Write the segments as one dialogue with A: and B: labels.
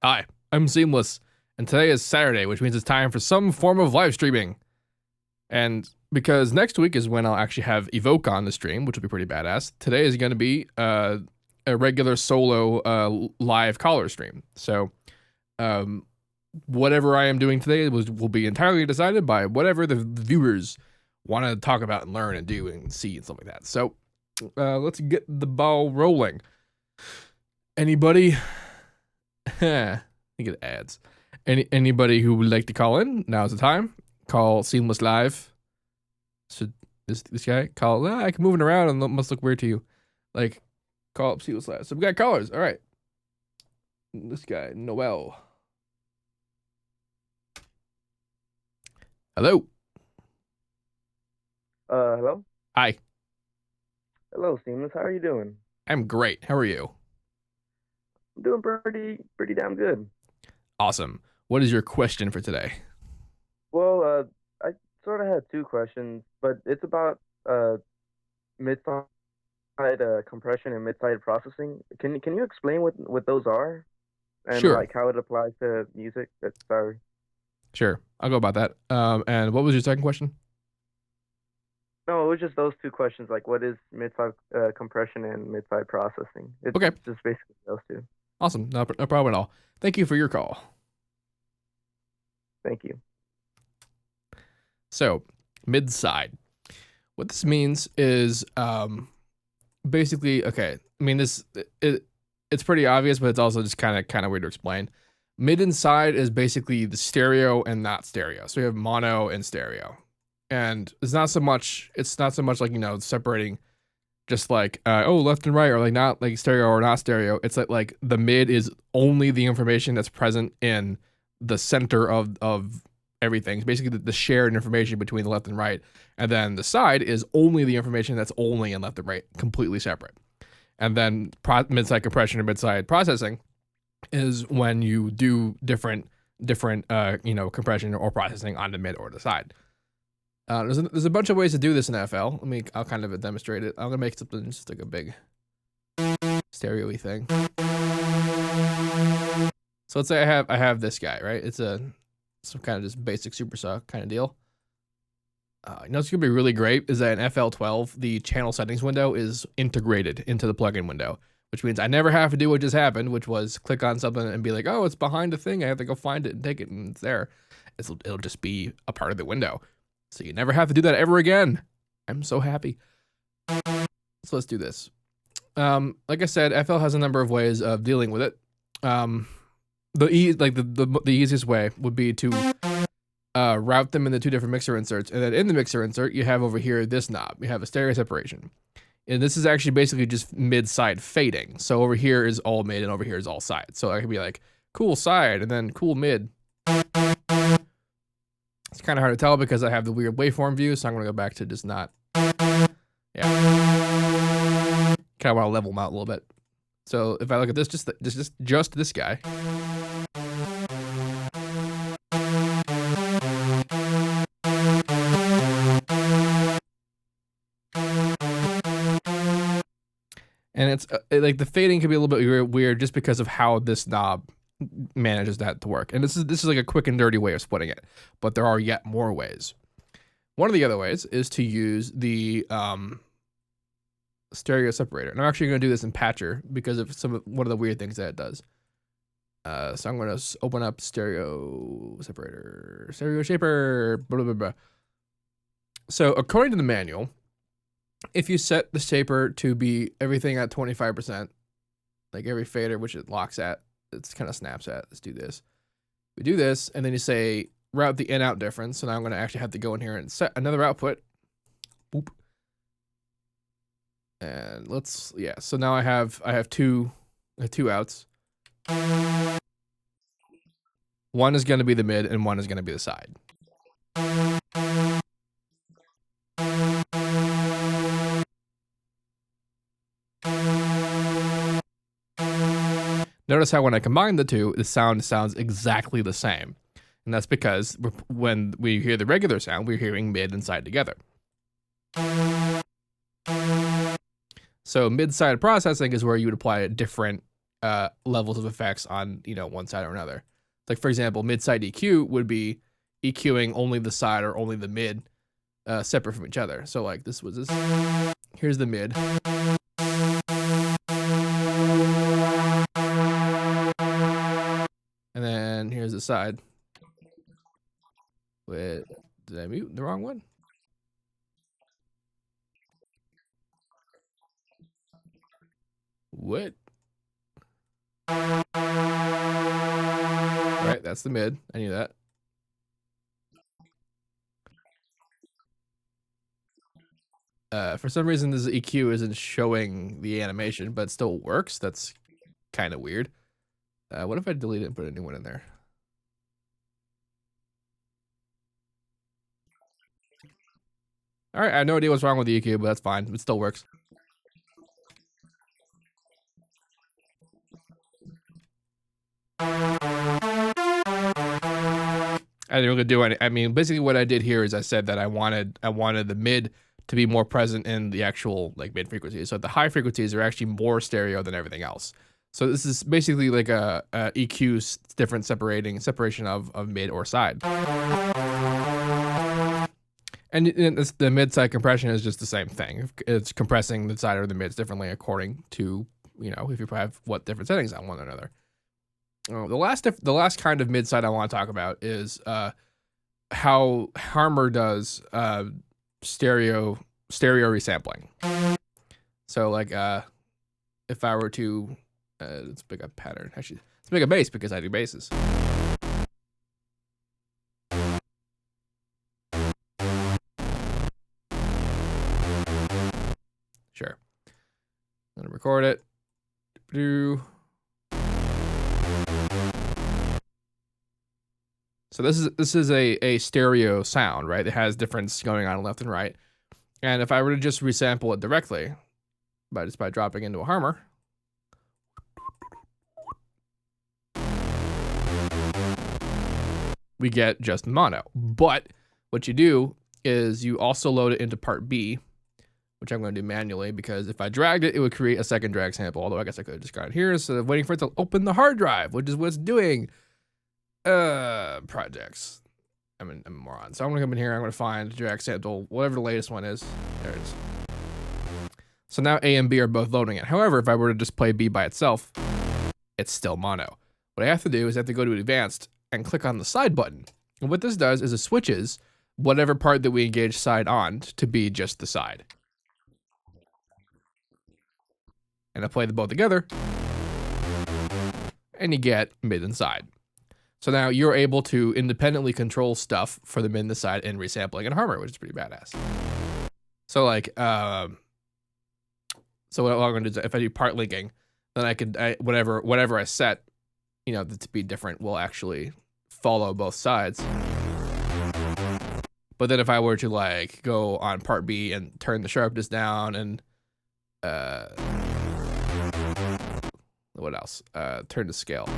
A: Hi, I'm Seamless, and today is Saturday, which means it's time for some form of live streaming. And because next week is when I'll actually have Evoke on the stream, which will be pretty badass, today is going to be a regular solo live caller stream. So whatever I am doing today will be entirely decided by whatever the viewers want to talk about and learn and do and see and stuff like that. So let's get the ball rolling. Anybody? I think it adds. Anybody who would like to call in, now's the time. Call Seamless Live. So this guy call. I can moving around and must look weird to you. Like, call up Seamless Live. So we got callers. All right. This guy Noel. Hello.
B: Hello?
A: Hi.
B: Hello, Seamless. How are you doing?
A: I'm great. How are you?
B: I'm doing pretty damn good.
A: Awesome. What is your question for today?
B: Well, I sort of had two questions, but it's about mid-side compression and mid-side processing. Can you explain what those are and
A: Sure.
B: like how it applies to music? Sorry.
A: Sure. I'll go about that. And what was your second question?
B: No, it was just those two questions. Like, what is mid-side compression and mid-side processing?
A: Okay.
B: It's just basically those two.
A: Awesome. No problem at all. Thank you for your call.
B: Thank you.
A: So, mid-side. What this means is basically, okay, I mean it's pretty obvious, but it's also just kind of weird to explain. Mid and side is basically the stereo and not stereo. So we have mono and stereo. And it's not so much like, separating just like left and right, or like not like stereo or not stereo. It's like the mid is only the information that's present in the center of everything. It's basically the shared information between the left and right. And then the side is only the information that's only in left and right, completely separate. And then mid-side compression or mid-side processing is when you do different compression or processing on the mid or the side. There's a bunch of ways to do this in FL. I'll kind of demonstrate it. I'm gonna make something just like a big stereo-y thing. So let's say I have this guy, right? It's some kind of just basic supersaw kind of deal. What's gonna be really great is that in FL12 the channel settings window is integrated into the plugin window, which means I never have to do what just happened, which was click on something and be like, oh, it's behind the thing. I have to go find it and take it, and it's there. It'll just be a part of the window. So you never have to do that ever again. I'm so happy. So let's do this. Like I said, FL has a number of ways of dealing with it. The easiest way would be to route them into two different mixer inserts, and then in the mixer insert you have over here this knob. You have a stereo separation, and this is actually basically just mid-side fading. So over here is all mid, and over here is all side. So I could be like cool side and then cool mid. It's kind of hard to tell because I have the weird waveform view, so I'm going to go back to just not. Yeah. Kind of want to level them out a little bit. So if I look at this, just this guy. And it's like the fading can be a little bit weird just because of how this knob manages that to work. And this is like a quick and dirty way of splitting it, but there are yet more ways. One of the other ways is to use the stereo separator. And I'm actually going to do this in Patcher because of one of the weird things that it does. So I'm going to open up stereo separator, stereo shaper, blah, blah, blah. So according to the manual, if you set the shaper to be everything at 25%, like every fader, which it locks at, it's kind of snaps at. Let's do this. We do this, and then you say route the in-out difference. So now I'm going to actually have to go in here and set another output. Boop. And so now I have two outs. One is going to be the mid, and one is going to be the side. Notice how when I combine the two, the sound sounds exactly the same. And that's because when we hear the regular sound, we're hearing mid and side together. So mid-side processing is where you would apply a different levels of effects on, you know, one side or another. Like, for example, mid-side EQ would be EQing only the side or only the mid separate from each other. So like this. Here's the mid. And then here's the side. Wait, did I mute the wrong one? What? Right, that's the mid. I knew that. For some reason, this EQ isn't showing the animation, but it still works. That's kind of weird. What if I delete it and put a new one in there? All right, I have no idea what's wrong with the EQ, but that's fine. It still works. I didn't really do any. I mean, basically what I did here is I said that I wanted the mid to be more present in the actual like mid frequencies. So the high frequencies are actually more stereo than everything else. So this is basically like a EQ different separation of mid or side. And the mid side compression is just the same thing. It's compressing the side or the mids differently according to, you know, if you have what different settings on one another. The last kind of mid side I want to talk about is how Harmor does stereo resampling. So like if I were to let's pick a pattern. Actually, let's make a bass because I do basses. Sure. I'm gonna record it. So this is a stereo sound, right? It has difference going on left and right. And if I were to just resample it directly, by dropping into a Harmor, we get just mono. But what you do is you also load it into part B, which I'm going to do manually because if I dragged it, it would create a second drag sample. Although I guess I could have just got it here instead of waiting for it to open the hard drive, which is what's doing. Projects. I'm a moron. So I'm gonna come in here. I'm gonna find drag sample, whatever the latest one is. There it is. So now A and B are both loading it. However, if I were to just play B by itself, it's still mono. What I have to do is I have to go to advanced and click on the side button. And what this does is it switches whatever part that we engage side on to be just the side. And I play them both together, and you get mid and side. So now you're able to independently control stuff for the mid and the side and resampling and Harmor, which is pretty badass. So like, so what I'm going to do is if I do part linking, then whatever I set, you know, to be different will actually follow both sides. But then if I were to like go on part B and turn the sharpness down and, what else? Turn the scale.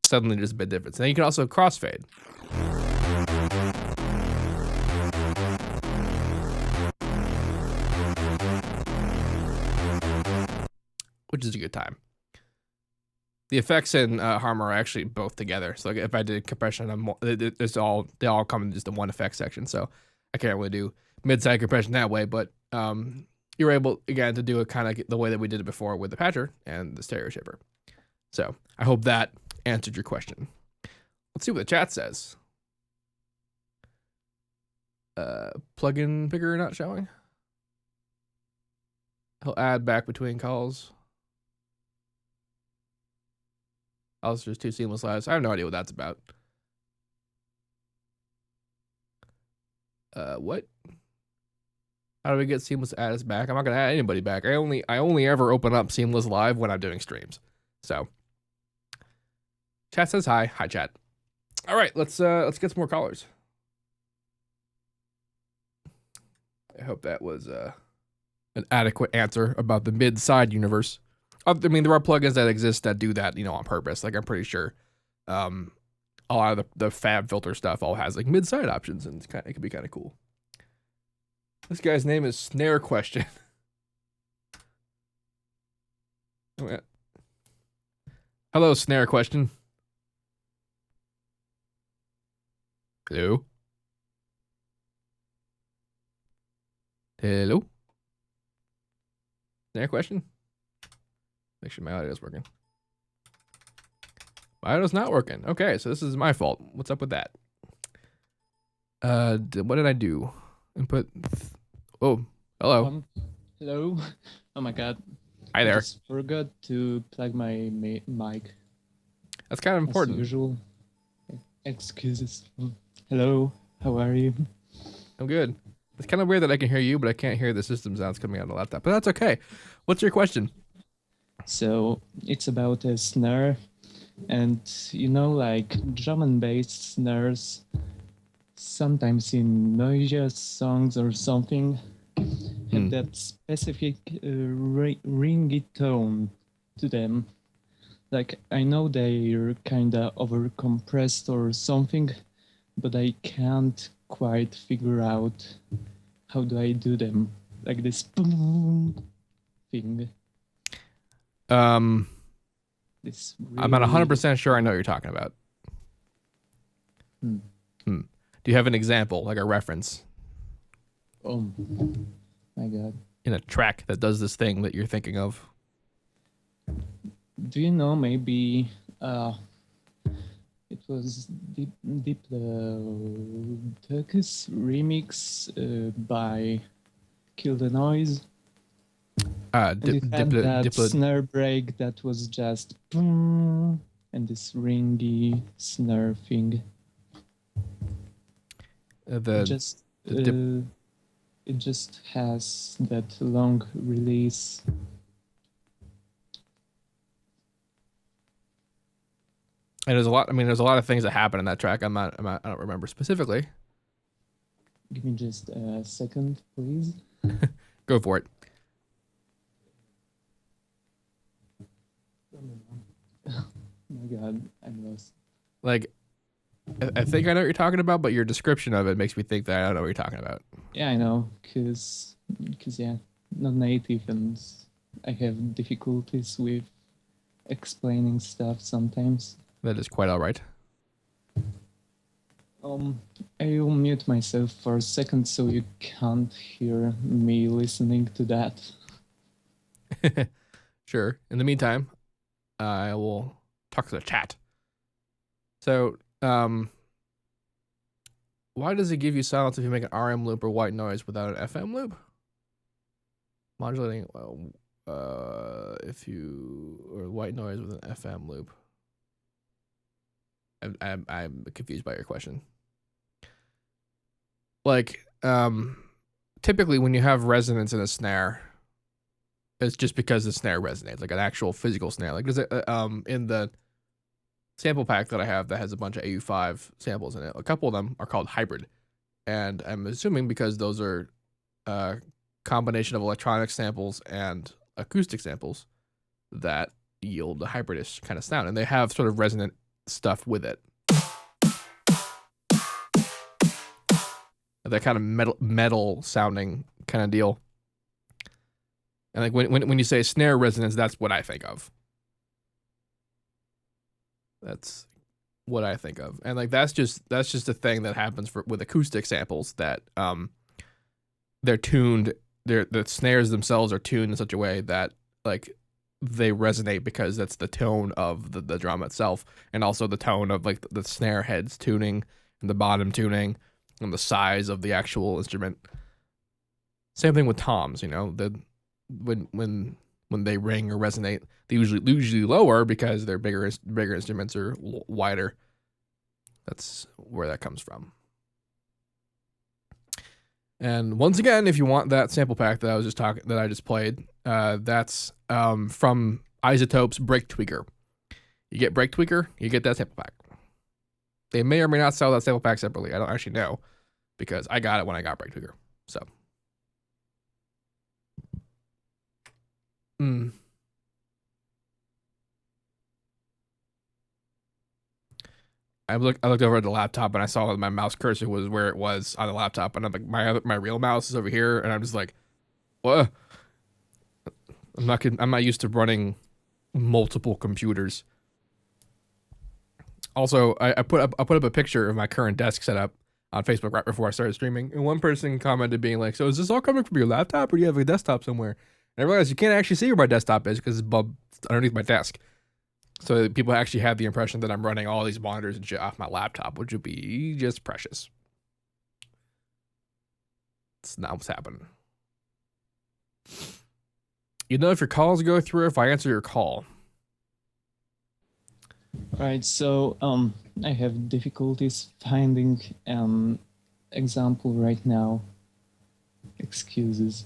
A: Suddenly there's a bit difference. And then you can also crossfade. Which is a good time. The effects in Harmor are actually both together. So like if I did compression, they all come in just the one effect section. So I can't really do mid-side compression that way, but you're able again to do it kind of the way that we did it before with the patcher and the stereo shaper. So I hope that answered your question. Let's see what the chat says. Plugin picker not showing. He'll add back between calls. Also, there's 2 seamless lives. I have no idea what that's about. What? How do we get seamless add us back? I'm not gonna add anybody back. I only ever open up seamless live when I'm doing streams. So chat says hi. Hi, chat. All right, let's get some more callers. I hope that was an adequate answer about the mid-side universe. I mean, there are plugins that exist that do that, you know, on purpose. Like I'm pretty sure a lot of the Fab filter stuff all has like mid-side options, and it can be kind of cool. This guy's name is Snare Question. Oh, yeah. Hello, Snare Question. Hello. Hello. Snare Question. Make sure my audio is working. My audio's not working. Okay, so this is my fault. What's up with that? What did I do? Input. Oh, hello.
C: Hello. Oh my god.
A: Hi
C: I
A: there.
C: just forgot to plug my mic.
A: That's kind of important.
C: As usual. Excuses. Hello. How are you?
A: I'm good. It's kind of weird that I can hear you, but I can't hear the system sounds coming out of the laptop. But that's okay. What's your question?
C: So it's about a snare, and you know, like drum and bass snares, sometimes in noisier songs or something, have that specific ringy tone to them. Like I know they're kinda overcompressed or something, but I can't quite figure out how do I do them. Like this boom thing. This really,
A: I'm not 100% sure I know what you're talking about. Do you have an example, like a reference?
C: Oh my god.
A: In a track that does this thing that you're thinking of?
C: Do you know maybe it was Deep Turkish remix by Kill the Noise? And it had that snare break that was just boom, and this ringy snare thing. It just has that long release.
A: And there's a lot. I mean, there's a lot of things that happen in that track. I don't remember specifically.
C: Give me just a second, please.
A: Go for it.
C: Oh my god, I'm lost.
A: Like, I think I know what you're talking about, but your description of it makes me think that I don't know what you're talking about.
C: Yeah, I know, cause yeah, not native, and I have difficulties with explaining stuff sometimes.
A: That is quite all right.
C: I'll mute myself for a second so you can't hear me listening to that.
A: Sure. In the meantime, I will talk to the chat. So, why does it give you silence if you make an RM loop or white noise without an FM loop? Modulating, if you, or white noise with an FM loop. I'm confused by your question. Like, typically when you have resonance in a snare, it's just because the snare resonates, like an actual physical snare. Like there's in the sample pack that I have that has a bunch of AU5 samples in it, a couple of them are called hybrid. And I'm assuming because those are a combination of electronic samples and acoustic samples that yield a hybridish kind of sound. And they have sort of resonant stuff with it. That kind of metal sounding kind of deal. And like when you say snare resonance, that's what I think of. That's what I think of. And like that's just a thing that happens with acoustic samples that they're tuned, the snares themselves are tuned in such a way that like they resonate because that's the tone of the drum itself, and also the tone of like the snare heads tuning and the bottom tuning and the size of the actual instrument. Same thing with toms, you know, when they ring or resonate, they usually lower because they're bigger instruments are wider. That's where that comes from. And once again, if you want that sample pack that I just played, that's from Isotope's Break Tweaker. You get Break Tweaker, you get that sample pack. They may or may not sell that sample pack separately. I don't actually know because I got it when I got Break Tweaker. So. I looked over at the laptop and I saw that my mouse cursor was where it was on the laptop, and I'm like, my real mouse is over here, and I'm just like, what? I'm not used to running multiple computers. Also, I put up a picture of my current desk setup on Facebook right before I started streaming, and one person commented being like, "So is this all coming from your laptop, or do you have a desktop somewhere?" And I realized you can't actually see where my desktop is because it's underneath my desk. So people actually have the impression that I'm running all these monitors and shit off my laptop, which would be just precious. It's not what's happening. You know if your calls go through if I answer your call.
C: Right, so I have difficulties finding an example right now. Excuses.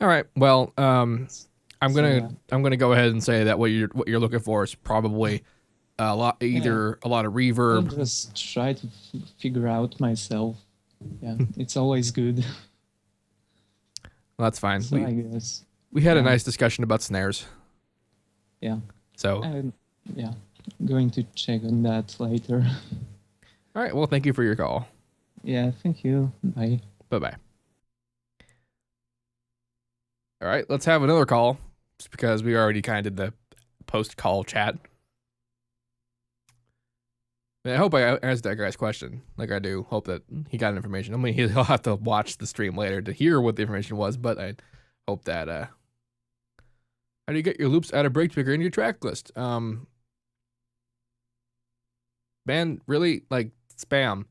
A: All right. Well, I'm gonna go ahead and say that what you're looking for is probably a lot of reverb.
C: I'll just try to figure out myself. Yeah, it's always good.
A: Well, that's fine.
C: So I guess
A: we had a nice discussion about snares.
C: Yeah.
A: So.
C: Yeah, going to check on that later.
A: All right. Well, thank you for your call.
C: Yeah, thank you. Bye.
A: Bye-bye. All right, let's have another call, just because we already kind of did the post-call chat. I hope I answered that guy's question. Like I do hope that he got information. I mean, he'll have to watch the stream later to hear what the information was, but I hope that, how do you get your loops out of break trigger in your track list? Man, really? Like, spam.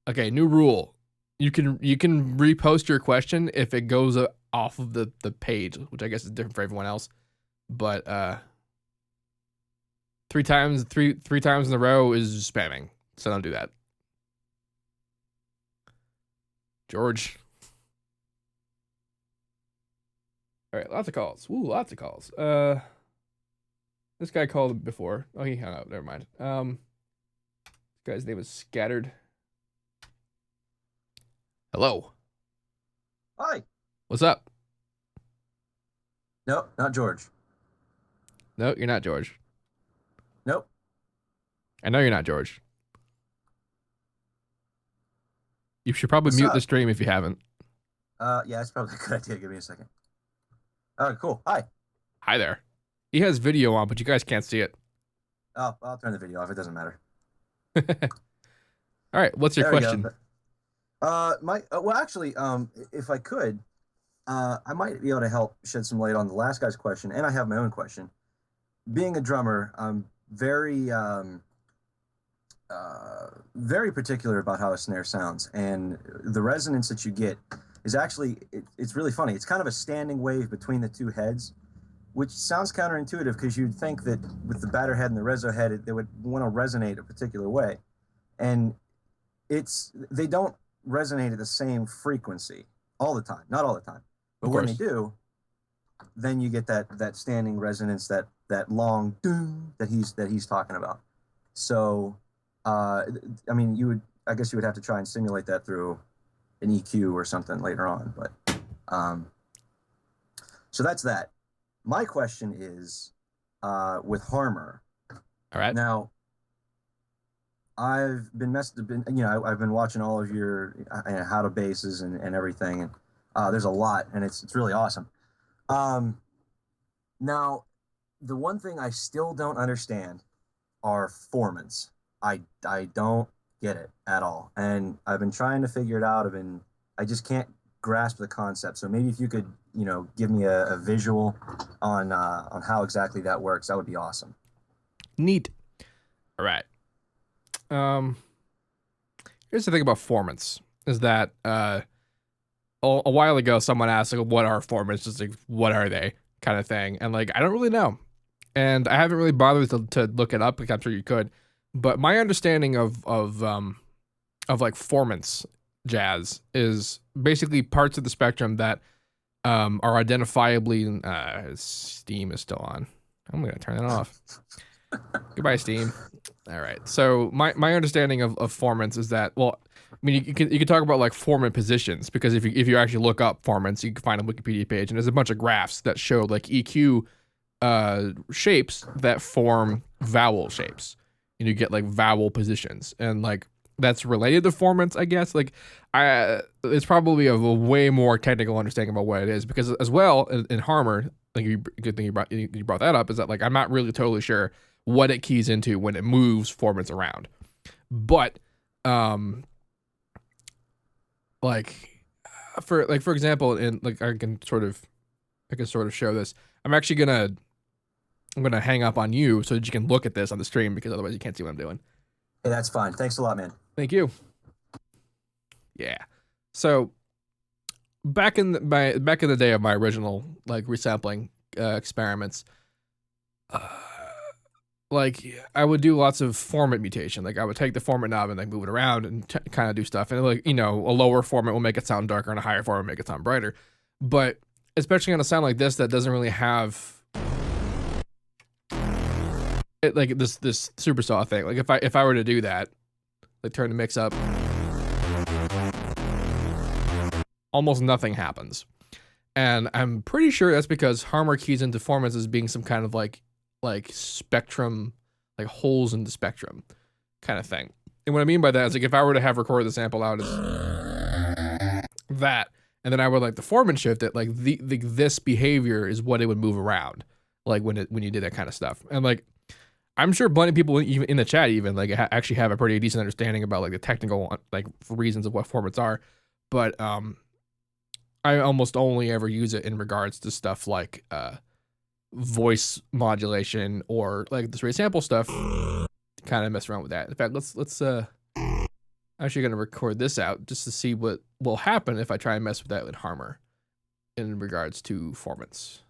A: Okay, new rule. You can repost your question if it goes off of the page, which I guess is different for everyone else. But three times in a row is spamming, so don't do that. George. All right, lots of calls. Ooh, lots of calls. This guy called before. Oh, he hung up. Never mind. This guy's name is Scattered. Hello.
D: Hi.
A: What's up?
D: No, not George.
A: No, you're not George.
D: Nope.
A: I know you're not George. You should probably
D: What's
A: mute
D: up?
A: the stream if you haven't.
D: Yeah, that's probably a good idea. Give me a second. All right, cool. Hi.
A: Hi there. He has video on, but you guys can't see it.
D: Oh, I'll turn the video off. It doesn't matter.
A: All right, what's your
D: There we
A: question?
D: go. Well, actually, if I could, I might be able to help shed some light on the last guy's question, and I have my own question. Being a drummer, I'm very, very particular about how a snare sounds, and the resonance that you get is actually, it's really funny. It's kind of a standing wave between the two heads, which sounds counterintuitive because you'd think that with the batter head and the reso head, they would want to resonate a particular way, and they don't resonate at the same frequency all the time, not all the time, but when they do, then you get that standing resonance, that long doom that he's talking about. So I mean, I guess you would have to try and simulate that through an EQ or something later on, but so that's that. My question is with Harmor.
A: All right.
D: Now, I've been watching all of your how to basses and everything, and there's a lot, and it's really awesome. Now, the one thing I still don't understand are formants. I don't get it at all, and I've been trying to figure it out. I just can't grasp the concept. So maybe if you could, give me a visual on how exactly that works, that would be awesome.
A: Neat. All right. Here's the thing about formants is that a while ago someone asked like, what are formants, just like what are they kind of thing, and like I don't really know, and I haven't really bothered to look it up, like I'm sure you could, but my understanding of like formants jazz is basically parts of the spectrum that are identifiably Steam is still on. I'm gonna turn that off. Goodbye, Steam. All right. So my understanding of formants is that, well, I mean, you can talk about like formant positions, because if you actually look up formants, you can find a Wikipedia page, and there's a bunch of graphs that show like EQ shapes that form vowel shapes. and you get like vowel positions, and like that's related to formants, I guess. Like it's probably a way more technical understanding about what it is, because as well in Harmor, like good thing you brought that up, is that like I'm not really totally sure what it keys into when it moves formants around, but for example, in like I can sort of show this. I'm gonna hang up on you so that you can look at this on the stream, because otherwise you can't see what I'm doing.
D: Hey, that's fine. Thanks a lot, man.
A: Thank you. Yeah. So back in the day of my original like resampling experiments, like I would do lots of format mutation. Like I would take the format knob and like move it around and kind of do stuff. And like, you know, a lower format will make it sound darker and a higher format will make it sound brighter. But especially on a sound like this that doesn't really have it, like this supersaw thing. Like if I were to do that, like turn the mix up, almost nothing happens. And I'm pretty sure that's because Harmor keys into formats as being some kind of like spectrum, like holes in the spectrum kind of thing. And what I mean by that is like if I were to have recorded the sample out as that, and then I would like the format shift it, like this behavior is what it would move around, like when you did that kind of stuff. And like I'm sure plenty of people even in the chat even like actually have a pretty decent understanding about like the technical like reasons of what formats are, but I almost only ever use it in regards to stuff like voice modulation or like this resample stuff. Kind of mess around with that. In fact, let's actually gonna record this out just to see what will happen if I try and mess with that with Harmor in regards to formats.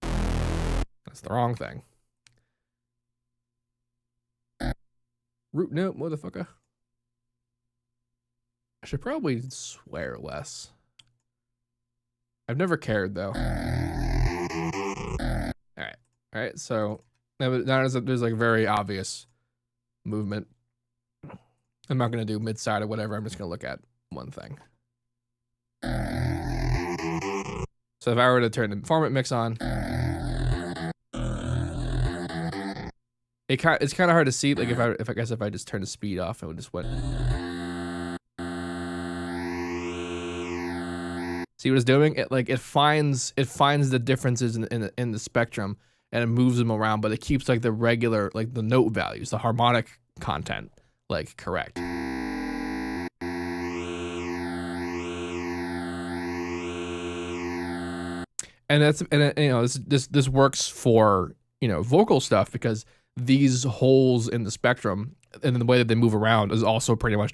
A: That's the wrong thing. Root note, motherfucker. I should probably swear less. I've never cared though. All right. So now there's like very obvious movement. I'm not gonna do mid-side or whatever. I'm just gonna look at one thing. So if I were to turn the format mix on, it's kind of hard to see. Like if I just turn the speed off, it would just went. See what it's doing? It finds the differences in the spectrum and it moves them around, but it keeps like the regular, like the note values, the harmonic content, like correct. And you know, this works for, you know, vocal stuff, because these holes in the spectrum and the way that they move around is also pretty much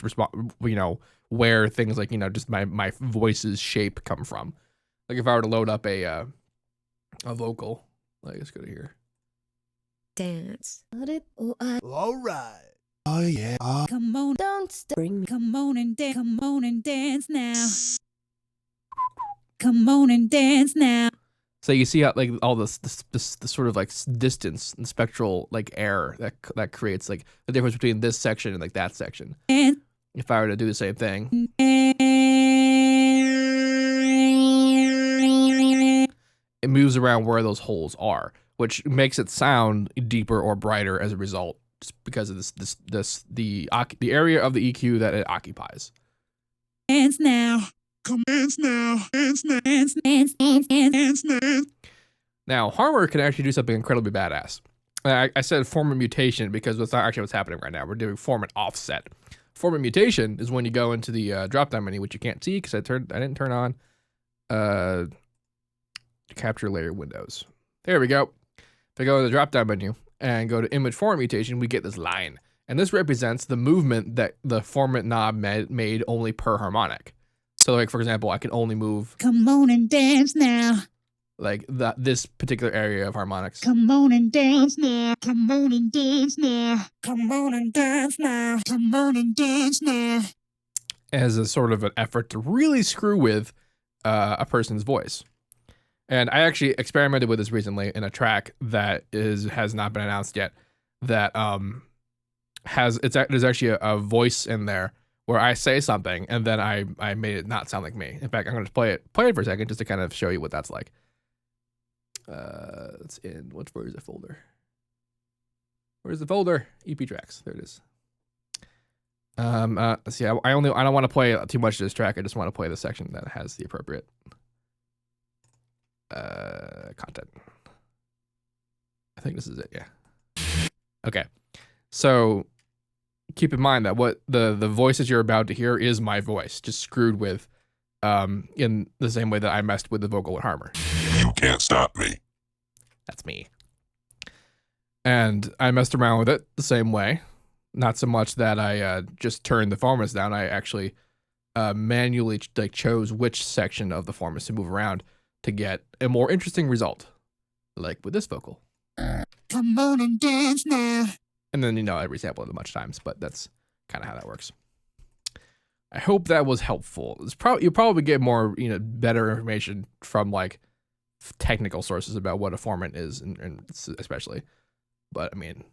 A: you know, where things like, you know, just my voice's shape come from. Like if I were to load up a vocal, like let's go to here.
E: Dance.
F: All right. Oh yeah.
E: Come on, don't spring. Come on and dance. Come on and dance now. Come on and dance now.
A: So you see how like all this sort of like distance and spectral like error that creates like the difference between this section and like that section.
E: And
A: if I were to do the same thing, it moves around where those holes are, which makes it sound deeper or brighter as a result, just because of the area of the EQ that it occupies.
E: dance now.
F: Come dance now. Dance now.
E: Dance, dance, dance, dance.
F: Dance now.
A: Now, Harmor can actually do something incredibly badass. I said format mutation because that's not actually what's happening right now. We're doing format offset. Format mutation is when you go into the drop-down menu, which you can't see because I didn't turn on capture layer windows. There we go. If I go to the drop-down menu and go to image format mutation, we get this line. And this represents the movement that the format knob made only per harmonic. So like, for example, I can only move
E: Come on and dance now.
A: like this particular area of harmonics.
E: Come on and dance now. Come on and dance now. Come on and dance now.
F: Come on and dance now.
A: As a sort of an effort to really screw with a person's voice. And I actually experimented with this recently in a track that has not been announced yet. That there's actually a voice in there where I say something and then I made it not sound like me. In fact, I'm going to play it for a second just to kind of show you what that's like. It's in where's the folder? Where's the folder? EP tracks. There it is. Let's see. I don't want to play too much of this track. I just want to play the section that has the appropriate content. I think this is it. Yeah. Okay. So keep in mind that what the voices you're about to hear is my voice, just screwed with in the same way that I messed with the vocal with Harmer.
G: You can't stop me.
A: That's me. And I messed around with it the same way. Not so much that I just turned the formants down. I actually manually chose which section of the formants to move around to get a more interesting result, like with this vocal.
F: Come on and dance now.
A: And then, I resample it a bunch of times, but that's kind of how that works. I hope that was helpful. You'll probably get more, better information from like technical sources about what a formant is, and especially. But I mean,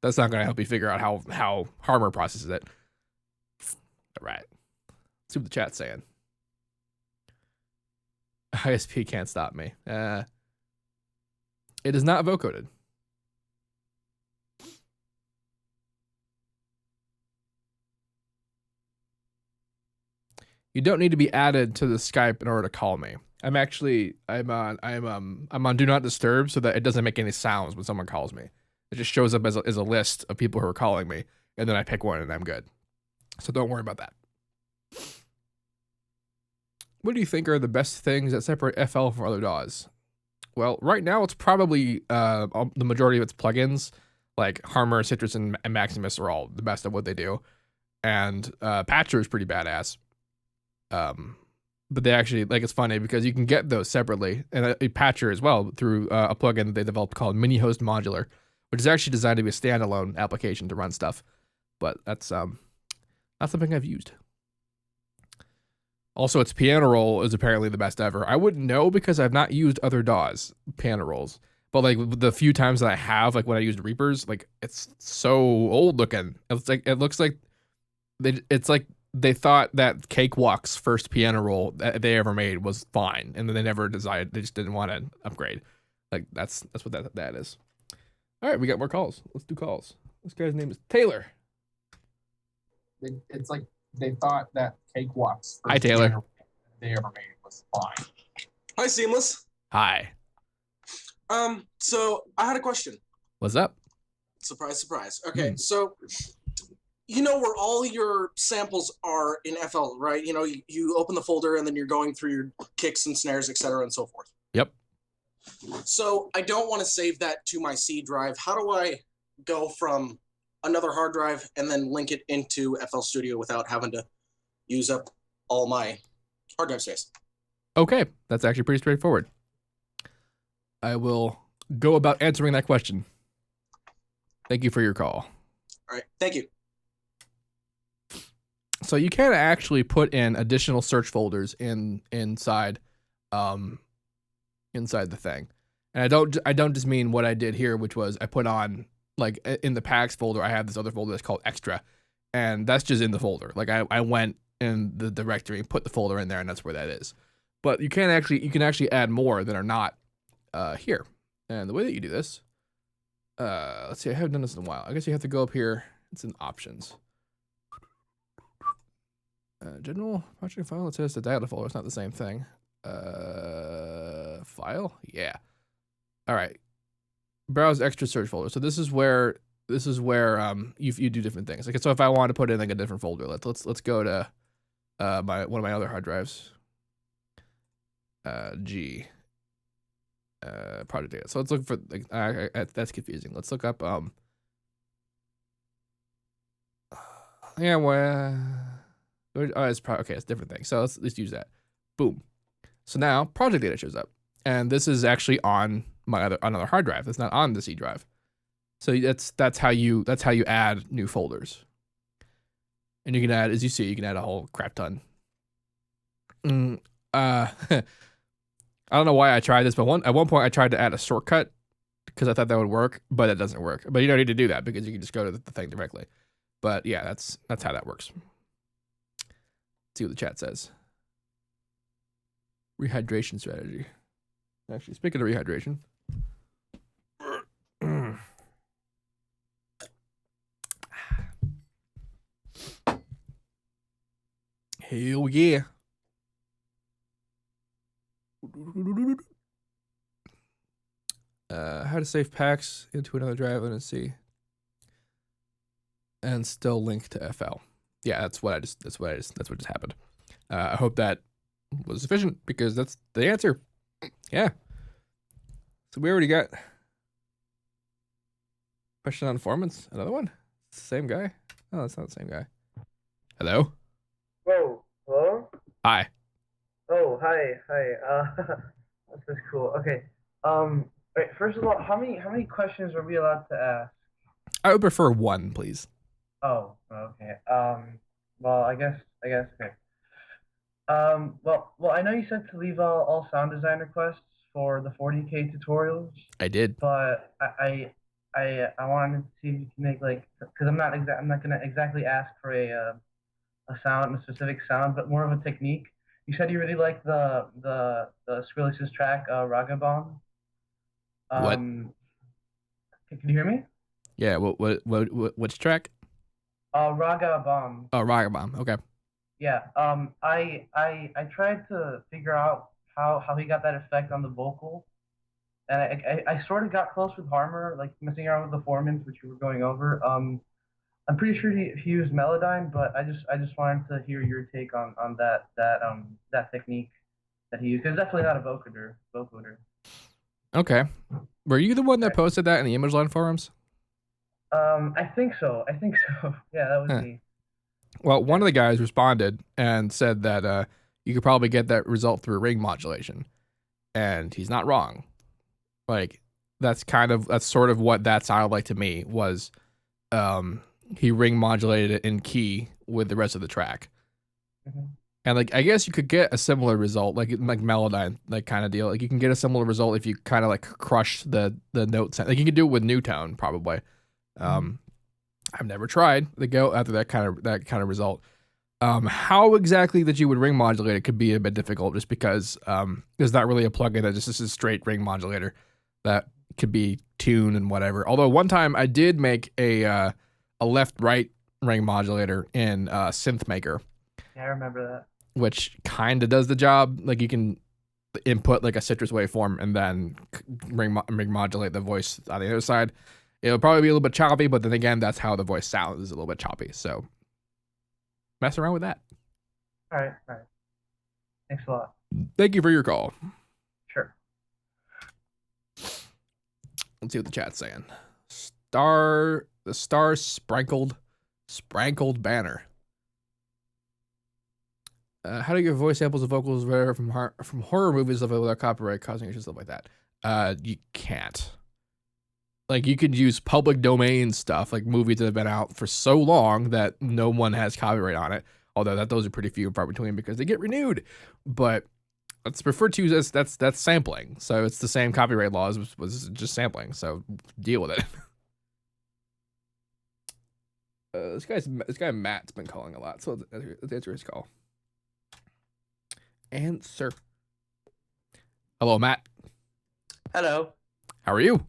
A: that's not going to help you figure out how Harmer processes it. All right. Let's see what the chat's saying. ISP can't stop me. It is not vocoded. You don't need to be added to the Skype in order to call me. I'm on Do Not Disturb so that it doesn't make any sounds when someone calls me. It just shows up as a list of people who are calling me, and then I pick one and I'm good. So don't worry about that. What do you think are the best things that separate FL from other DAWs? Well, right now it's probably the majority of its plugins, like Harmer, Citrus, and Maximus are all the best at what they do. And Patcher is pretty badass. But they actually, it's funny because you can get those separately, and a Patcher as well through a plugin that they developed called Mini Host Modular, which is actually designed to be a standalone application to run stuff. But that's not something I've used. Also, its piano roll is apparently the best ever. I wouldn't know because I've not used other DAWs piano rolls. But the few times that I have, when I used Reapers, it's so old looking. It looks like they thought that Cakewalk's first piano roll that they ever made was fine, and then they never decided, they just didn't want to upgrade. That's what that is. All right, we got more calls. Let's do calls. This guy's name is Taylor.
H: It's like they thought that Cakewalk's
A: Hi, Taylor.
H: they ever made was fine.
I: Hi, Seamless.
A: Hi.
I: So I had a question.
A: What's up?
I: Surprise, surprise. Okay, so you know where all your samples are in FL, right? You open the folder and then you're going through your kicks and snares, etc., and so forth.
A: Yep.
I: So I don't want to save that to my C drive. How do I go from another hard drive and then link it into FL Studio without having to use up all my hard drive space?
A: Okay, that's actually pretty straightforward. I will go about answering that question. Thank you for your call.
I: All right, thank you.
A: So you can actually put in additional search folders inside the thing. And I don't just mean what I did here, which was I put on in the packs folder, I have this other folder that's called extra, and that's just in the folder. I went in the directory and put the folder in there, and that's where that is. But you can actually add more that are not here. And the way that you do this, let's see, I haven't done this in a while. I guess you have to go up here. It's in options. General project file. It says the data folder. It's not the same thing. File. Yeah. All right. Browse extra search folder. So this is where you do different things. So if I want to put in a different folder, let's go to one of my other hard drives. G. Project data. So let's look for that's confusing. Let's look up yeah, well, okay, it's a different thing. So let's use that. Boom. So now project data shows up, and this is actually on another hard drive. It's not on the C drive. So that's how you add new folders. And you can add, as you see, you can add a whole crap ton. I don't know why I tried this, but at one point I tried to add a shortcut because I thought that would work, but it doesn't work. But you don't need to do that because you can just go to the thing directly. But yeah, that's how that works. Let's see what the chat says. Rehydration strategy. Actually, speaking of rehydration. Hell yeah. How to save packs into another drive and see, and still link to FL. Yeah, that's what just happened. I hope that was sufficient because that's the answer. Yeah. So we already got question on Formants. Another one? Same guy? Oh, that's not the same guy. Hello?
J: Whoa, hello?
A: Hi.
J: Oh, hi. This is cool. Okay. Wait, first of all, how many questions are we allowed to ask?
A: I would prefer one, please.
J: Oh, okay. Well, I guess, okay. Well, I know you said to leave all sound design requests for the 40K tutorials,
A: I did.
J: but I wanted to see if you can make like, because I'm not gonna exactly ask for a sound, a specific sound, but more of a technique. You said you really like the Skrillex's track, Raga Bomb.
A: What?
J: Can you hear me?
A: Yeah, which track?
J: Raga Bomb.
A: Oh, Rocket Bomb. Okay.
J: Yeah. I tried to figure out how he got that effect on the vocal, and I sort of got close with Harmer, like messing around with the Formants, which you were going over. I'm pretty sure he used Melodyne, but I just wanted to hear your take on that technique that he used. Because it's definitely not a vocoder.
A: Okay. Were you the one that posted that in the ImageLine forums?
J: I think so. Yeah, that was me.
A: Well, one of the guys responded and said that you could probably get that result through ring modulation, and he's not wrong. Like that's sort of what that sounded like to me was. He ring modulated it in key with the rest of the track.
J: Mm-hmm.
A: And like I guess you could get a similar result, like Melodyne, like kind of deal. Like you can get a similar result if you kind of like crush the notes. Like you can do it with Newtone probably. I've never tried to go after that kind of result. How exactly that you would ring modulate it could be a bit difficult just because there's not really a plugin that just is a straight ring modulator that could be tuned and whatever. Although one time I did make a left-right ring modulator in SynthMaker.
J: Yeah, I remember that.
A: Which kind of does the job. Like you can input like a citrus waveform and then ring modulate the voice on the other side. It'll probably be a little bit choppy, but then again, that's how the voice sounds, is a little bit choppy. So mess around with that.
J: All right. Thanks a lot.
A: Thank you for your call.
J: Sure.
A: Let's see what the chat's saying. The star sprinkled banner. How do you get voice samples of vocals whatever from horror movies stuff without copyright causing issues, stuff like that? You can't. Like you could use public domain stuff, like movies that have been out for so long that no one has copyright on it. Although those are pretty few and far between because they get renewed. But it's referred to as that's sampling. So it's the same copyright laws was just sampling. So deal with it. This guy Matt's been calling a lot, so let's answer his call. Answer. Hello, Matt.
K: Hello.
A: How are you?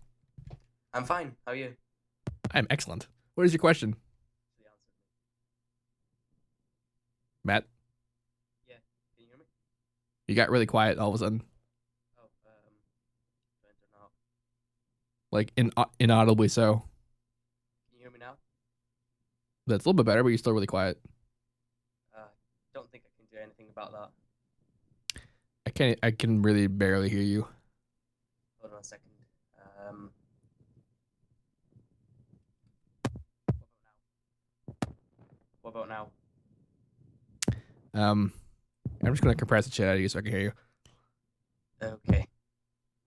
K: I'm fine. How are you?
A: I'm excellent. What is your question? Matt?
K: Yeah. Can you hear me?
A: You got really quiet all of a sudden.
K: Oh, turn it off.
A: Like inaudibly so.
K: Can you hear me now?
A: That's a little bit better, but you're still really quiet.
K: Don't think I can do anything about that.
A: I can really barely hear you.
K: Hold on a second. What about now?
A: I'm just gonna compress the shit out of you so I can hear you.
K: Okay.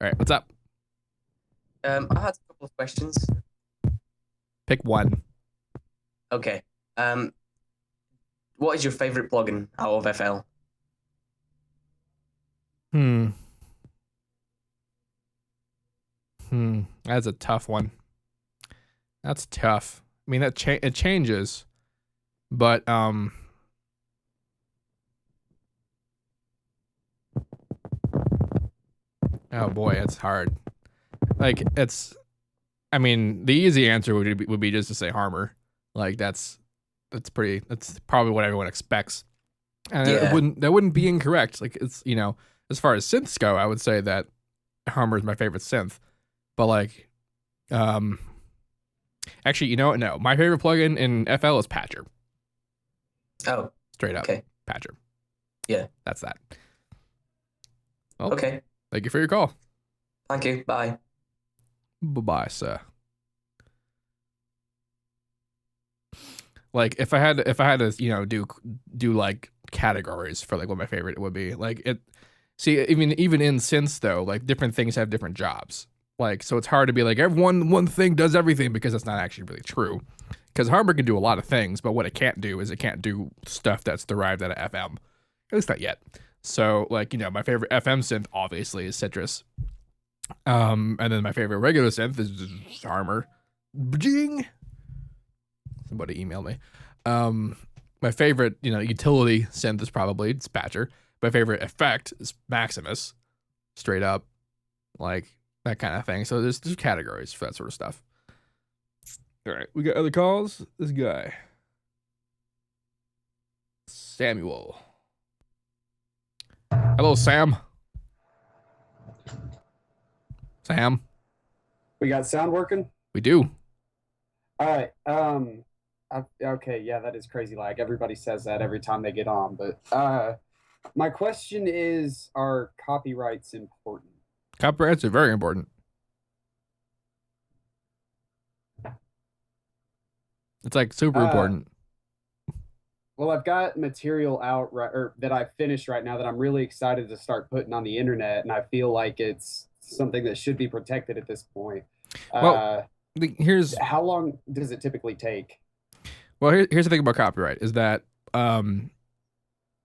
A: All right, what's up?
K: I had a couple of questions.
A: Pick one.
K: Okay. What is your favorite plugin out of FL?
A: That's a tough one. That's tough. I mean, it changes, but oh boy, it's hard. Like I mean, the easy answer would be just to say Harmer. Like that's probably what everyone expects. And
L: Yeah.
A: that wouldn't be incorrect. Like it's, you know, as far as synths go, I would say that Harmer is my favorite synth. But like, actually, you know what? No, my favorite plugin in FL is Patcher.
L: Oh,
A: Straight up.
L: okay.
A: Patcher.
L: Yeah.
A: That's that. Well,
L: Okay.
A: thank you for your call.
L: Thank you. Bye.
A: Bye-bye, sir. Like if I had to, you know, do like categories for like what my favorite would be, like it. See, even in synths though, like different things have different jobs. Like so, it's hard to be like one thing does everything because that's not actually really true. Because Harmer can do a lot of things, but what it can't do is it can't do stuff that's derived out of FM. At least not yet. So like, you know, my favorite FM synth obviously is Citrus. And then my favorite regular synth is Harmer. Bjing. Somebody email me. My favorite, you know, utility synth is probably Patcher. My favorite effect is Maximus. Straight up. Like that kind of thing. So there's categories for that sort of stuff. All right, we got other calls. This guy. Samuel. Hello, Sam. Sam.
M: We got sound working?
A: We do.
M: All right. Okay, yeah, that is crazy lag. Everybody says that every time they get on, but my question is, are copyrights important?
A: Copyrights are very important. It's like super important.
M: Well, I've got material out that I've finished right now that I'm really excited to start putting on the internet, and I feel like it's something that should be protected at this point.
A: Well, here's
M: how long does it typically take?
A: Well, here's the thing about copyright is that kind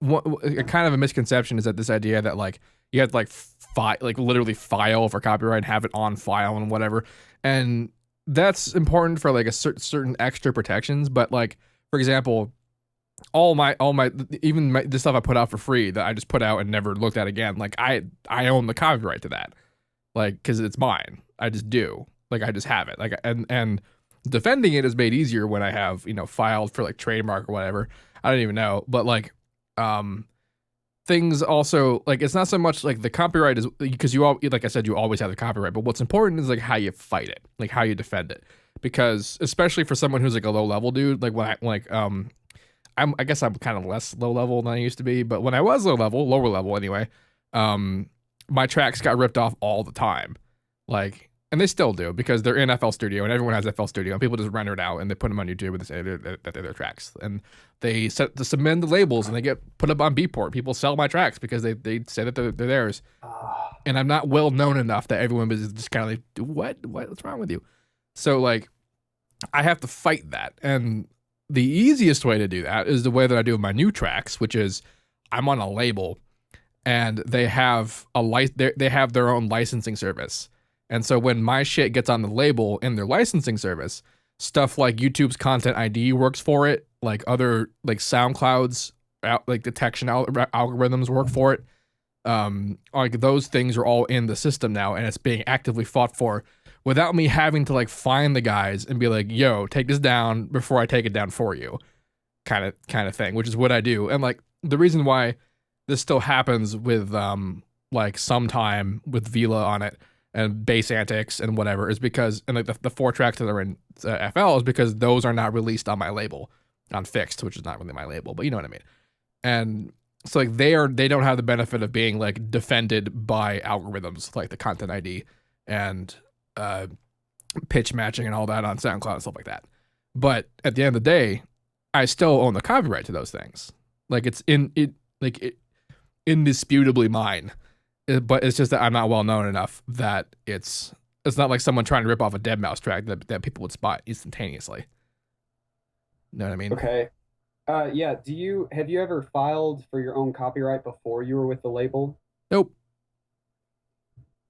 A: of a misconception is that this idea that like you have to like literally file for copyright and have it on file and whatever, and that's important for like a certain extra protections. But like, for example, the stuff I put out for free that I just put out and never looked at again, like I own the copyright to that, like, because it's mine. I just do, like, I just have it, like, and defending it is made easier when I have, you know, filed for like trademark or whatever. I don't even know, but like things also, like, it's not so much like the copyright is because you all, like I said, you always have the copyright, but what's important is like how you fight it, like how you defend it, because especially for someone who's like a low level dude, like when I guess I'm kind of less low level than I used to be, but when I was lower level anyway, my tracks got ripped off all the time, like, and they still do because they're in FL Studio and everyone has FL Studio and people just render it out and they put them on YouTube and they say that they're their tracks, and they submit the labels and they get put up on Beatport. People sell my tracks because they say that they're theirs, and I'm not well known enough that everyone is just kind of like, what's wrong with you? So like, I have to fight that, and the easiest way to do that is the way that I do with my new tracks, which is I'm on a label and they have they have their own licensing service. And so when my shit gets on the label in their licensing service, stuff like YouTube's Content ID works for it, like other like SoundCloud's like detection algorithms work for it. Like those things are all in the system now, and it's being actively fought for without me having to like find the guys and be like, yo, take this down before I take it down for you, kind of thing, which is what I do. And like the reason why this still happens with like Sometime with Vila on it and Bass Antics and whatever is because, and like the 4 tracks that are in FL is because those are not released on my label, on Fixed, which is not really my label, but you know what I mean. And so like they don't have the benefit of being like defended by algorithms like the Content ID and pitch matching and all that on SoundCloud and stuff like that. But at the end of the day, I still own the copyright to those things. Like it's indisputably mine. But it's just that I'm not well known enough that it's not like someone trying to rip off a Deadmau5 track that people would spot instantaneously. Know what I mean?
M: Okay. Yeah. Have you ever filed for your own copyright before you were with the label?
A: Nope.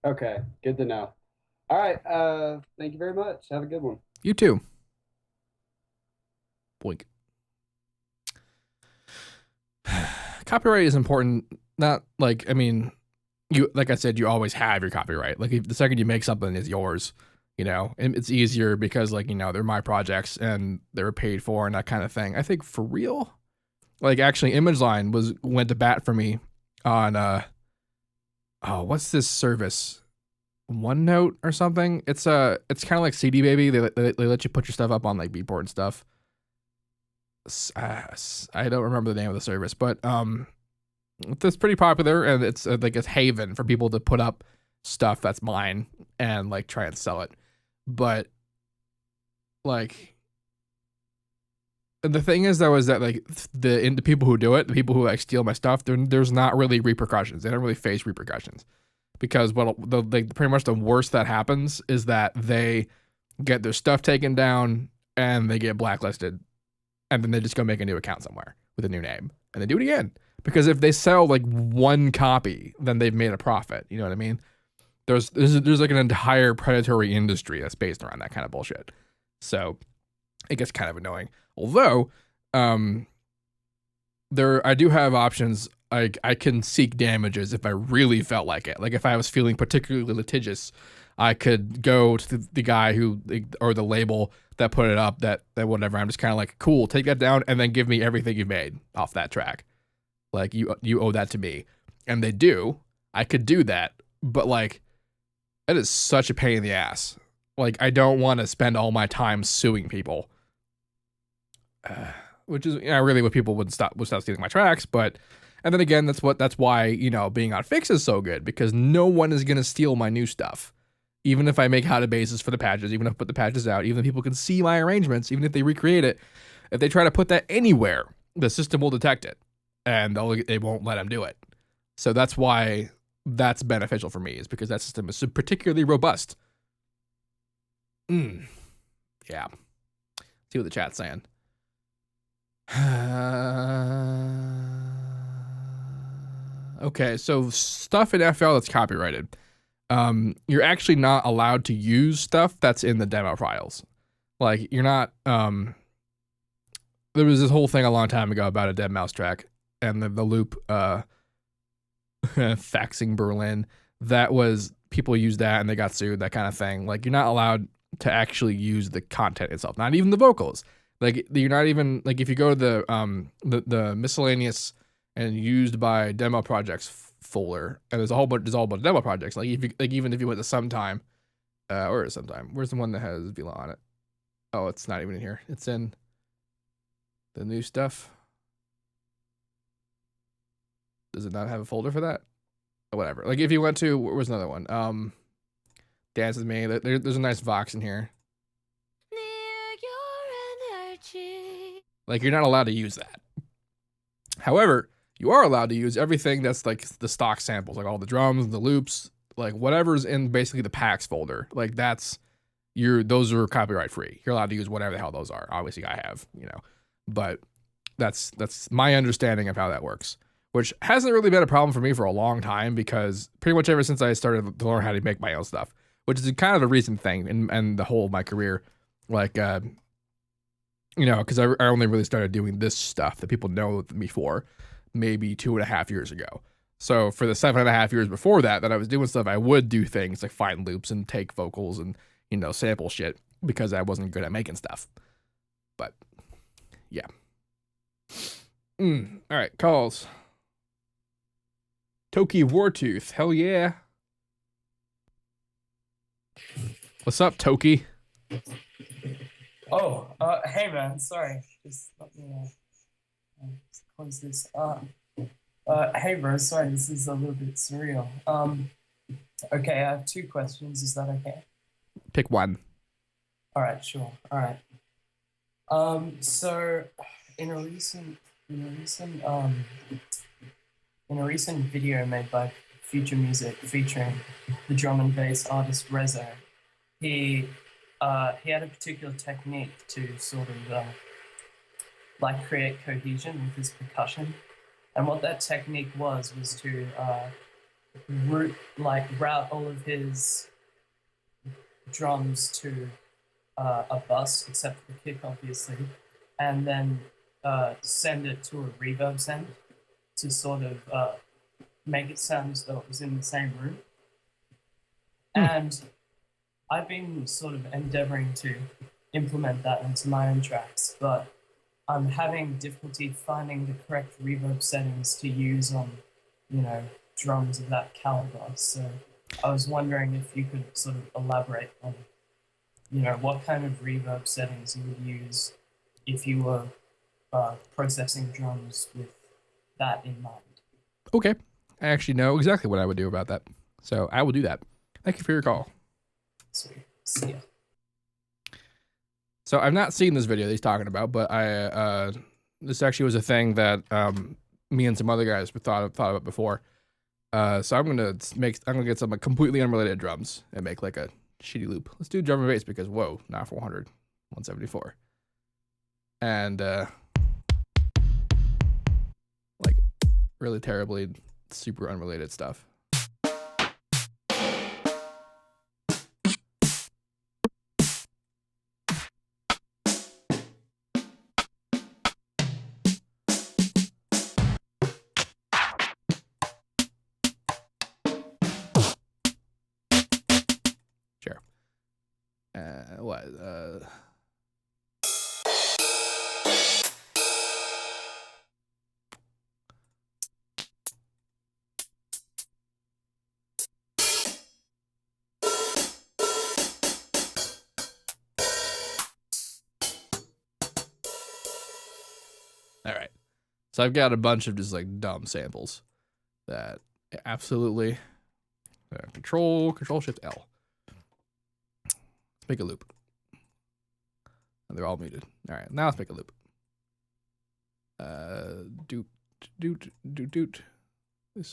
M: Okay. Good to know. All right. Thank you very much. Have a good one.
A: You too. Boink. Copyright is important. Not like, I mean, you, like I said, you always have your copyright. Like if the second you make something, it's yours, you know, and it's easier because like, you know, they're my projects and they were paid for and that kind of thing. I think for real, Like actually ImageLine went to bat for me on what's this service? OneNote or something. It's kind of like CD Baby. They let you put your stuff up on like Beatport and stuff. I don't remember the name of the service, but it's pretty popular, and it's like a haven for people to put up stuff that's mine and like try and sell it. But like, the thing is though, is that like the people who do it, the people who like steal my stuff, there's not really repercussions. They don't really face repercussions, because pretty much the worst that happens is that they get their stuff taken down and they get blacklisted, and then they just go make a new account somewhere with a new name and they do it again. Because if they sell like one copy, then they've made a profit. You know what I mean? There's like an entire predatory industry that's based around that kind of bullshit. So it gets kind of annoying. Although, I do have options. Like I can seek damages if I really felt like it. Like if I was feeling particularly litigious, I could go to the guy or the label that put it up, that whatever. I'm just kind of like, cool, take that down and then give me everything you've made off that track. Like you owe that to me. And they do. I could do that, but like that is such a pain in the ass. Like I don't want to spend all my time suing people. Which is really what people would stop stealing my tracks, but and then again, that's why, being on Fix is so good, because no one is going to steal my new stuff. Even if I make how to bases for the patches, even if I put the patches out, even if people can see my arrangements, even if they recreate it, if they try to put that anywhere, the system will detect it, and they won't let them do it. So that's why that's beneficial for me, is because that system is particularly robust. Yeah. See what the chat's saying. Okay, so stuff in FL that's copyrighted. You're actually not allowed to use stuff that's in the demo files. Like you're not. There was this whole thing a long time ago about a dead mouse track and the loop faxing Berlin. That was, people used that and they got sued, that kind of thing. Like you're not allowed to actually use the content itself, not even the vocals. Like you're not even, like if you go to the miscellaneous and used by demo projects folder, and there's all a bunch of demo projects. Like even if you went to Sometime, where's the one that has Vila on it? Oh, it's not even in here. It's in the new stuff. Does it not have a folder for that? Or whatever. Like if you went to, where's another one? Dance With Me. There's a nice Vox in here. Like you're not allowed to use that. However, you are allowed to use everything that's like the stock samples, like all the drums, the loops, like whatever's in basically the packs folder. Like those are copyright free. You're allowed to use whatever the hell those are. Obviously I have, but that's my understanding of how that works, which hasn't really been a problem for me for a long time, because pretty much ever since I started to learn how to make my own stuff, which is kind of a recent thing in the whole of my career. Like, because I only really started doing this stuff that people know me for maybe 2.5 years ago. So for the 7.5 years before that I was doing stuff, I would do things like find loops and take vocals and, sample shit, because I wasn't good at making stuff. But yeah. All right, calls. Toki Wartooth, hell yeah. What's up, Toki?
N: Oh, hey man, sorry. Just let me close this. Hey bro, sorry, this is a little bit surreal. Okay, I have 2 questions. Is that okay?
A: Pick one.
N: All right, sure. All right. So in a recent video made by Future Music featuring the drum and bass artist Rezo, he had a particular technique to sort of like create cohesion with his percussion, and what that technique was to route all of his drums to a bus, except for the kick, obviously, and then send it to a reverb send to sort of make it sound as though it was in the same room. And I've been sort of endeavoring to implement that into my own tracks, but I'm having difficulty finding the correct reverb settings to use on, you know, drums of that caliber. So I was wondering if you could sort of elaborate on, you know, what kind of reverb settings you would use if you were processing drums with that in mind.
A: Okay. I actually know exactly what I would do about that. So I will do that. Thank you for your call.
N: Sweet. See ya.
A: So I've not seen this video that he's talking about, but this actually was a thing that me and some other guys thought about before. So I'm gonna get some completely unrelated drums and make like a shitty loop. Let's do drum and bass because whoa, not 400, 174, and like really terribly super unrelated stuff. Sure. What? All right. So I've got a bunch of just like dumb samples that absolutely control shift L. Let's make a loop. And they're all muted. All right, now let's make a loop. Doot.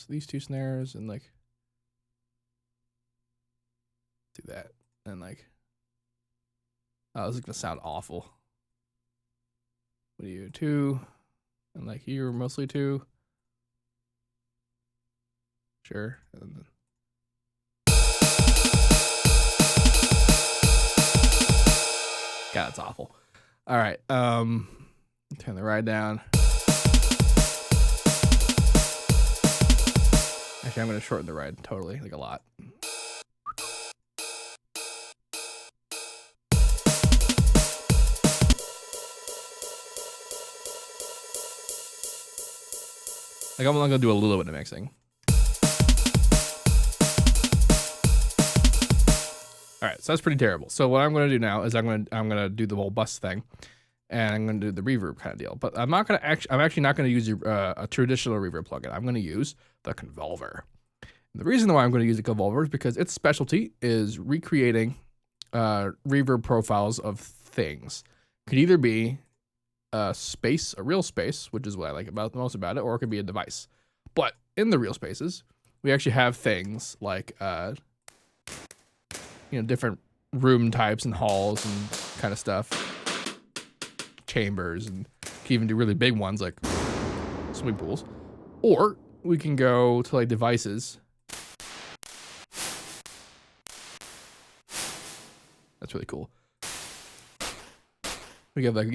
A: These two snares and like do that and like. Oh, this is gonna sound awful. What are you, 2? And like you're mostly 2. Sure. And then God, it's awful. All right. Turn the ride down. Actually, I'm gonna shorten the ride totally, like a lot. Like I'm only gonna do a little bit of mixing. All right, so that's pretty terrible. So what I'm gonna do now is I'm gonna do the whole bus thing, and I'm gonna do the reverb kind of deal. But I'm actually not gonna use a traditional reverb plugin. I'm gonna use the Convolver. And the reason why I'm gonna use the Convolver is because its specialty is recreating reverb profiles of things. Could either be a real space, which is what I like about most about it, or it could be a device. But in the real spaces, we actually have things like different room types and halls and kind of stuff, chambers, and can even do really big ones like swimming pools. Or we can go to like devices. That's really cool. We have like,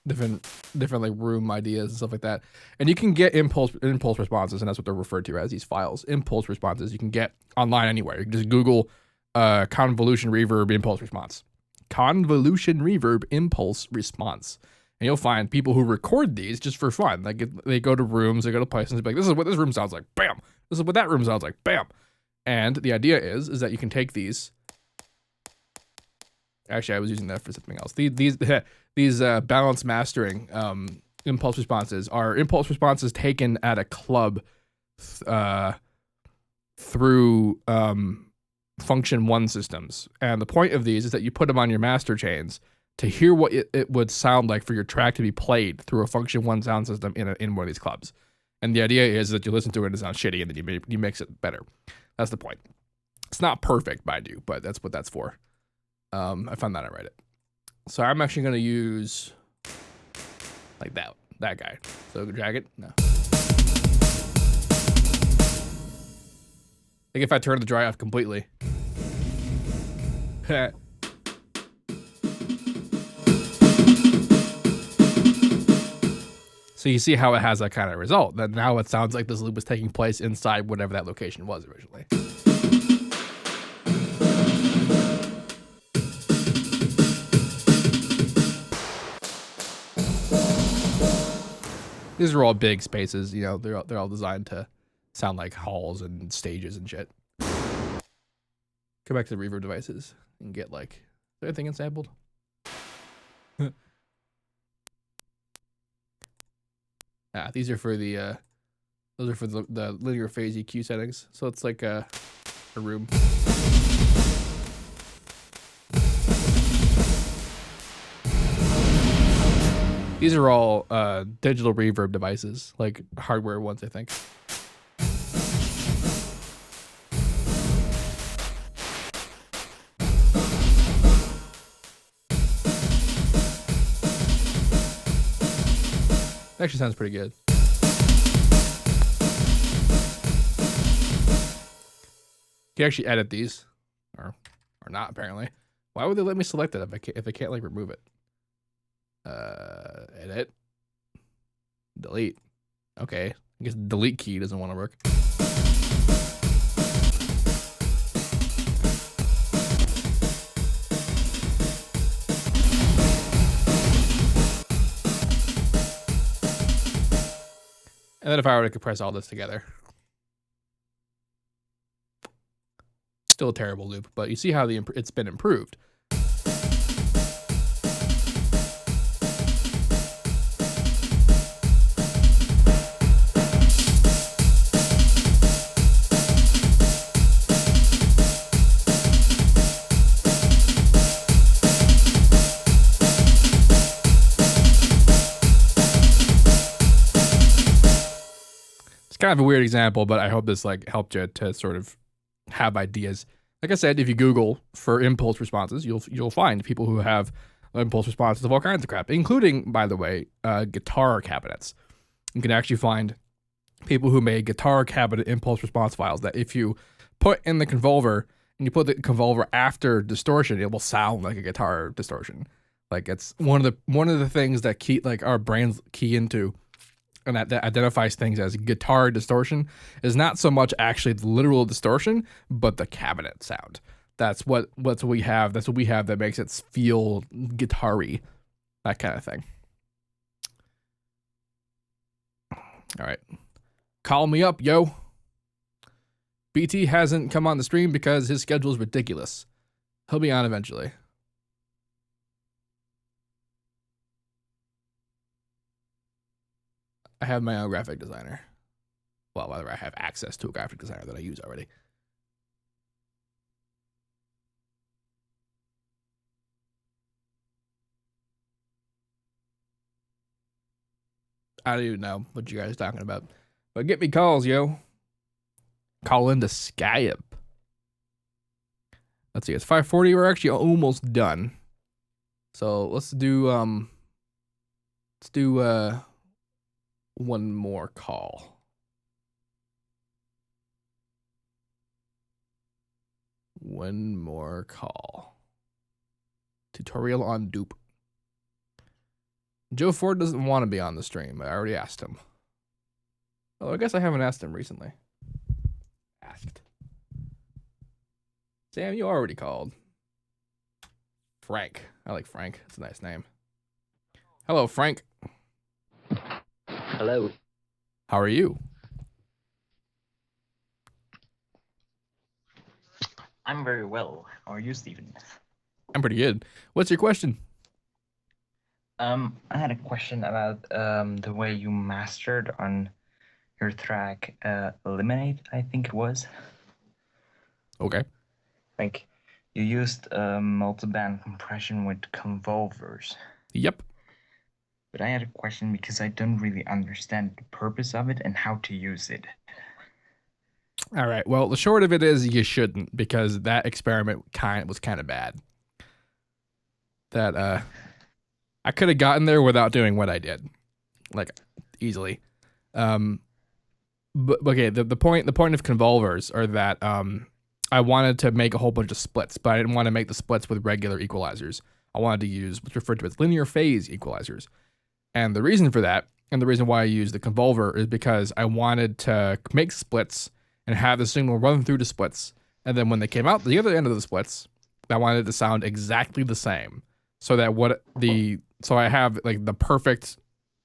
A: different like room ideas and stuff like that. And you can get impulse responses, and that's what they're referred to as, these files. Impulse responses you can get online anywhere. You can just Google convolution reverb impulse response. Convolution reverb impulse response. And you'll find people who record these just for fun. Like they go to rooms, they go to places, and be like, this is what this room sounds like, bam. This is what that room sounds like, bam. And the idea is that you can take these. Actually, I was using that for something else. These balance mastering impulse responses are impulse responses taken at a club through function 1 systems. And the point of these is that you put them on your master chains to hear what it would sound like for your track to be played through a function 1 sound system in one of these clubs. And the idea is that you listen to it and it sounds shitty, and then you mix it better. That's the point. It's not perfect, mind you, but that's what that's for. I found that I write it. So I'm actually going to use like that guy. So drag it. No. Like if I turn the dry off completely. So you see how it has that kind of result. That now it sounds like this loop was taking place inside whatever that location was originally. These are all big spaces, you know, they're all designed to sound like halls and stages and shit. Go back to the reverb devices and get like, is there anything sampled? These are for the those are for the linear phase EQ settings. So it's like a room. These are all digital reverb devices, like hardware ones, I think. Actually sounds pretty good. You can actually edit these, or not apparently. Why would they let me select it if I can't like remove it? Edit, delete. Okay, I guess the delete key doesn't want to work. And then if I were to compress all this together, still a terrible loop, but you see how it's been improved. Kind of a weird example, but I hope this like helped you to sort of have ideas. Like I said, if you Google for impulse responses, you'll find people who have impulse responses of all kinds of crap, including, by the way, guitar cabinets. You can actually find people who made guitar cabinet impulse response files that if you put in the convolver and you put the convolver after distortion, it will sound like a guitar distortion. Like it's one of the things that our brains key into, and that identifies things as guitar distortion, is not so much actually the literal distortion, but the cabinet sound. That's what we have. That's what we have that makes it feel guitar-y, that kind of thing. All right. Call me up, yo. BT hasn't come on the stream because his schedule is ridiculous. He'll be on eventually. I have my own graphic designer. Well, rather, I have access to a graphic designer that I use already. I don't even know what you guys are talking about. But get me calls, yo. Call into Skype. Let's see, it's 5:40. We're actually almost done. So let's do one more call. One more call. Tutorial on dupe. Joe Ford doesn't want to be on the stream. I already asked him. Oh, I guess I haven't asked him recently. Asked. Sam, you already called. Frank. I like Frank. It's a nice name. Hello, Frank.
O: Hello.
A: How are you?
O: I'm very well. How are you, Stephen?
A: I'm pretty good. What's your question?
O: I had a question about the way you mastered on your track Eliminate, I think it was.
A: Okay.
O: Like, you used multiband compression with convolvers.
A: Yep.
O: But I had a question because I don't really understand the purpose of it and how to use it.
A: All right. Well, the short of it is you shouldn't, because that experiment was kind of bad. That I could have gotten there without doing what I did, like easily. But okay, the point of convolvers are that I wanted to make a whole bunch of splits, but I didn't want to make the splits with regular equalizers. I wanted to use what's referred to as linear phase equalizers. And the reason for that, and the reason why I used the convolver, is because I wanted to make splits and have the signal run through the splits. And then when they came out the other end of the splits, I wanted it to sound exactly the same. So that so I have like the perfect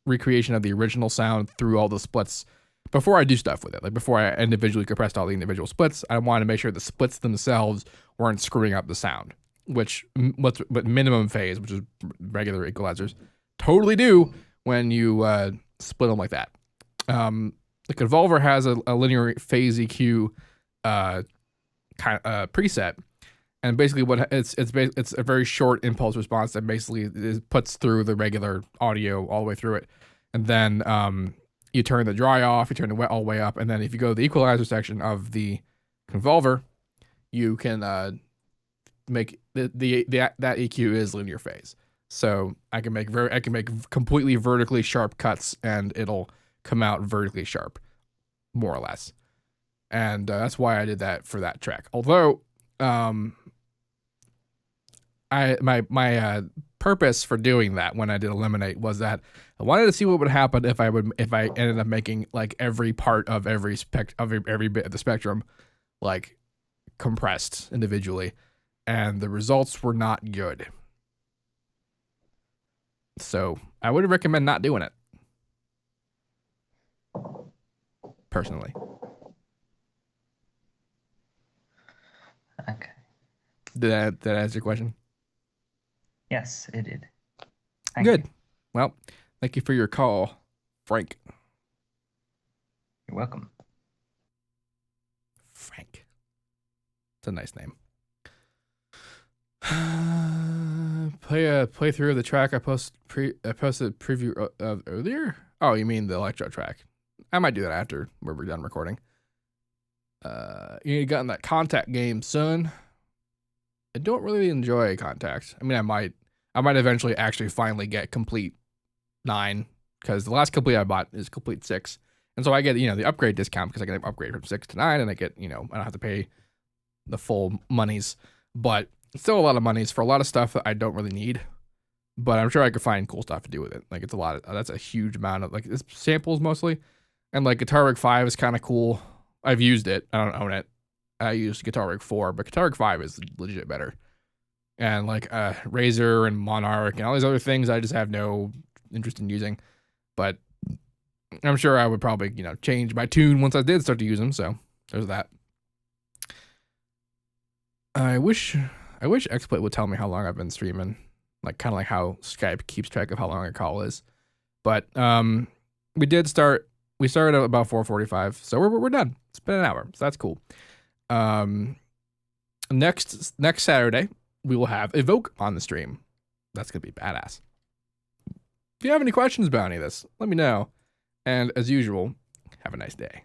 A: recreation of the original sound through all the splits before I do stuff with it. Like before I individually compressed all the individual splits, I wanted to make sure the splits themselves weren't screwing up the sound, but minimum phase, which is regular equalizers, totally do when you split them like that. The Convolver has a linear phase EQ kind of preset, and basically what it's a very short impulse response that basically puts through the regular audio all the way through it, and then you turn the dry off, you turn the wet all the way up, and then if you go to the equalizer section of the Convolver, you can make that EQ is linear phase. So I can make completely vertically sharp cuts, and it'll come out vertically sharp, more or less. And that's why I did that for that track. Although my purpose for doing that when I did Eliminate was that I wanted to see what would happen if I ended up making like every part of every bit of the spectrum like compressed individually, and the results were not good. So I would recommend not doing it, personally.
O: Okay.
A: Did that answer your question?
O: Yes, it did.
A: Good. Well, thank you for your call, Frank.
O: You're welcome.
A: Frank. It's a nice name. Play through of the track I posted preview of earlier. Oh, you mean the electro track? I might do that after we're done recording. You got in that Contact game, son. I don't really enjoy Contact. I mean, I might eventually actually finally get Complete 9, because the last Complete I bought is Complete 6, and so I get the upgrade discount because I can upgrade from 6 to 9, and I get I don't have to pay the full monies, but it's still a lot of monies for a lot of stuff that I don't really need. But I'm sure I could find cool stuff to do with it. Like, it's a lot of, that's a huge amount of, like, it's samples mostly, and like Guitar Rig 5 is kind of cool. I've used it. I don't own it. I used Guitar Rig 4, but Guitar Rig 5 is legit better. And like Razor and Monarch and all these other things I just have no interest in using. But I'm sure I would probably, change my tune once I did start to use them. So there's that. I wish XSplit would tell me how long I've been streaming. Like, kind of like how Skype keeps track of how long a call is. But we started at about 4:45, so we're done. It's been an hour, so that's cool. Next Saturday, we will have Evoke on the stream. That's gonna be badass. If you have any questions about any of this, let me know. And as usual, have a nice day.